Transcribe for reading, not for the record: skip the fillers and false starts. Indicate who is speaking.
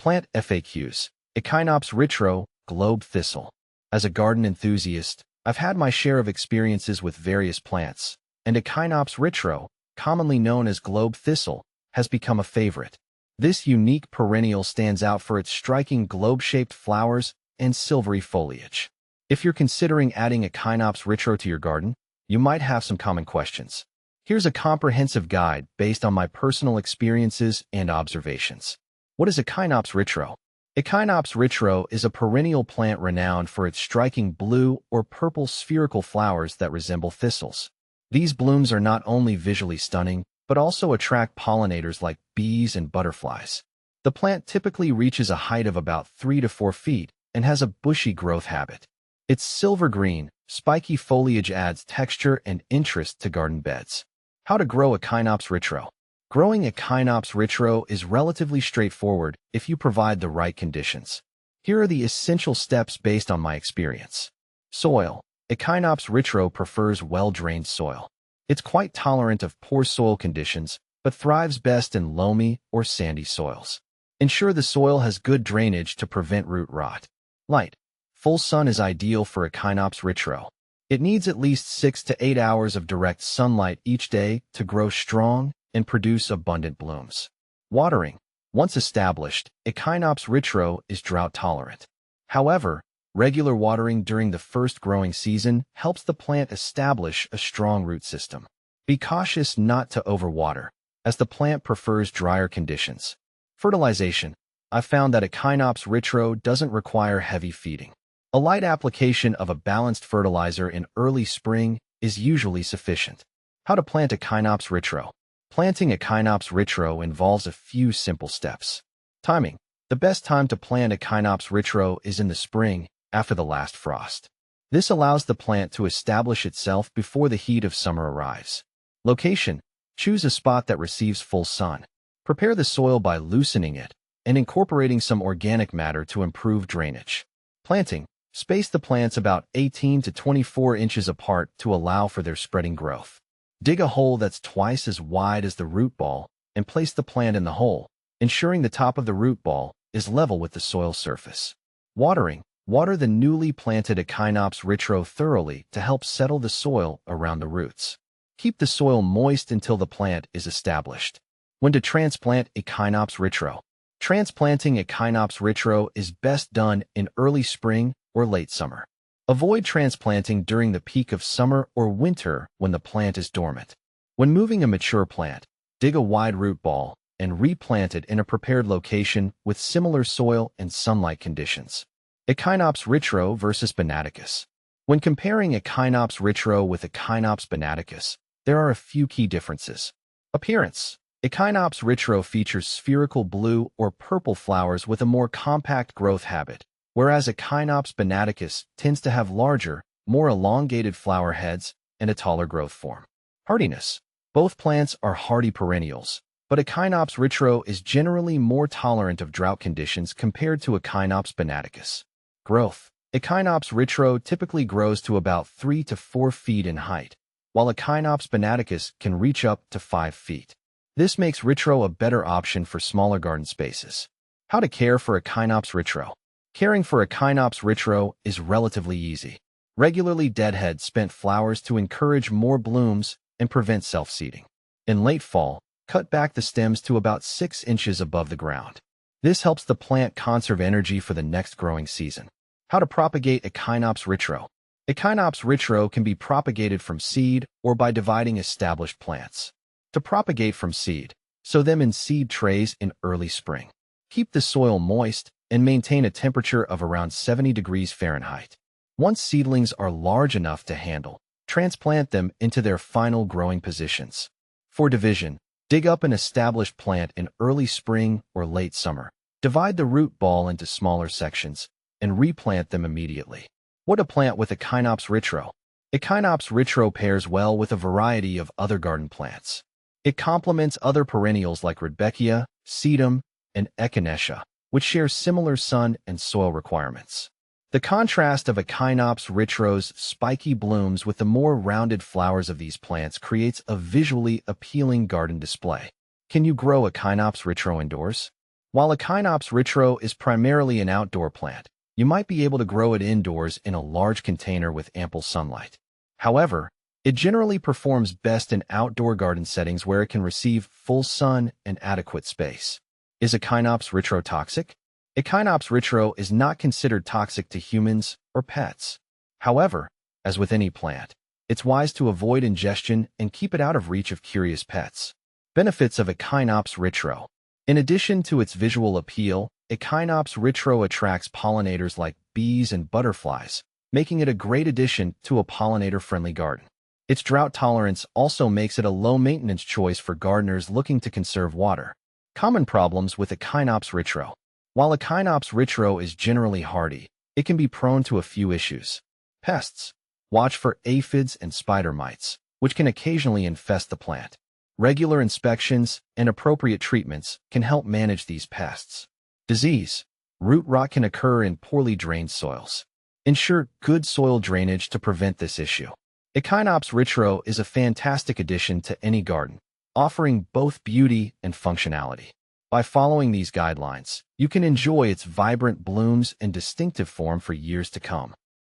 Speaker 1: Plant FAQs. Echinops Ritro, Globe Thistle. As a garden enthusiast, I've had my share of experiences with various plants, and Echinops Ritro, commonly known as Globe Thistle, has become a favorite. This unique perennial stands out for its striking globe-shaped flowers and silvery foliage. If you're considering adding Echinops Ritro to your garden, you might have some common questions. Here's a comprehensive guide based on my personal experiences and observations. What is Echinops Ritro? Echinops Ritro is a perennial plant renowned for its striking blue or purple spherical flowers that resemble thistles. These blooms are not only visually stunning, but also attract pollinators like bees and butterflies. The plant typically reaches a height of about 3 to 4 feet and has a bushy growth habit. Its silver-green, spiky foliage adds texture and interest to garden beds. How to grow Echinops Ritro? Growing Echinops Ritro is relatively straightforward if you provide the right conditions. Here are the essential steps based on my experience. Soil. Echinops Ritro prefers well-drained soil. It's quite tolerant of poor soil conditions, but thrives best in loamy or sandy soils. Ensure the soil has good drainage to prevent root rot. Light. Full sun is ideal for Echinops Ritro. It needs at least 6 to 8 hours of direct sunlight each day to grow strong and produce abundant blooms. Watering. Once established, Echinops Ritro is drought-tolerant. However, regular watering during the first growing season helps the plant establish a strong root system. Be cautious not to overwater, as the plant prefers drier conditions. Fertilization. I've found that Echinops Ritro doesn't require heavy feeding. A light application of a balanced fertilizer in early spring is usually sufficient. How to plant Echinops Ritro? Planting Echinops Ritro involves a few simple steps. Timing. The best time to plant Echinops Ritro is in the spring, after the last frost. This allows the plant to establish itself before the heat of summer arrives. Location. Choose a spot that receives full sun. Prepare the soil by loosening it and incorporating some organic matter to improve drainage. Planting. Space the plants about 18 to 24 inches apart to allow for their spreading growth. Dig a hole that's twice as wide as the root ball and place the plant in the hole, ensuring the top of the root ball is level with the soil surface. Watering. Water the newly planted Echinops Ritro thoroughly to help settle the soil around the roots. Keep the soil moist until the plant is established. When to transplant Echinops Ritro? Transplanting Echinops Ritro is best done in early spring or late summer. Avoid transplanting during the peak of summer or winter when the plant is dormant. When moving a mature plant, dig a wide root ball and replant it in a prepared location with similar soil and sunlight conditions. Echinops Ritro versus Banaticus. When comparing Echinops Ritro with Echinops Banaticus, there are a few key differences. Appearance. Echinops Ritro features spherical blue or purple flowers with a more compact growth habit, whereas Echinops Banaticus tends to have larger, more elongated flower heads and a taller growth form. Hardiness. Both plants are hardy perennials, but Echinops Ritro is generally more tolerant of drought conditions compared to Echinops Banaticus. Growth. Echinops Ritro typically grows to about 3 to 4 feet in height, while Echinops Banaticus can reach up to 5 feet. This makes Ritro a better option for smaller garden spaces. How to care for Echinops Ritro? Caring for Echinops Ritro is relatively easy. Regularly deadhead spent flowers to encourage more blooms and prevent self-seeding. In late fall, cut back the stems to about 6 inches above the ground. This helps the plant conserve energy for the next growing season. How to propagate Echinops Ritro? Echinops Ritro can be propagated from seed or by dividing established plants. To propagate from seed, sow them in seed trays in early spring. Keep the soil moist and maintain a temperature of around 70 degrees Fahrenheit. Once seedlings are large enough to handle, transplant them into their final growing positions. For division, dig up an established plant in early spring or late summer. Divide the root ball into smaller sections and replant them immediately. What to plant with Echinops Ritro? Echinops Ritro pairs well with a variety of other garden plants. It complements other perennials like Rudbeckia, Sedum, and Echinacea, which share similar sun and soil requirements. The contrast of Echinops Ritro's spiky blooms with the more rounded flowers of these plants creates a visually appealing garden display. Can you grow Echinops Ritro indoors? While Echinops ritro is primarily an outdoor plant, you might be able to grow it indoors in a large container with ample sunlight. However, it generally performs best in outdoor garden settings where it can receive full sun and adequate space. Is Echinops ritro toxic? Echinops ritro is not considered toxic to humans or pets. However, as with any plant, it's wise to avoid ingestion and keep it out of reach of curious pets. Benefits of Echinops ritro. In addition to its visual appeal, Echinops ritro attracts pollinators like bees and butterflies, making it a great addition to a pollinator-friendly garden. Its drought tolerance also makes it a low-maintenance choice for gardeners looking to conserve water. Common problems with Echinops ritro. While Echinops ritro is generally hardy, it can be prone to a few issues. Pests. Watch for aphids and spider mites, which can occasionally infest the plant. Regular inspections and appropriate treatments can help manage these pests. Disease. Root rot can occur in poorly drained soils. Ensure good soil drainage to prevent this issue. Echinops ritro is a fantastic addition to any garden, offering both beauty and functionality. By following these guidelines, you can enjoy its vibrant blooms and distinctive form for years to come.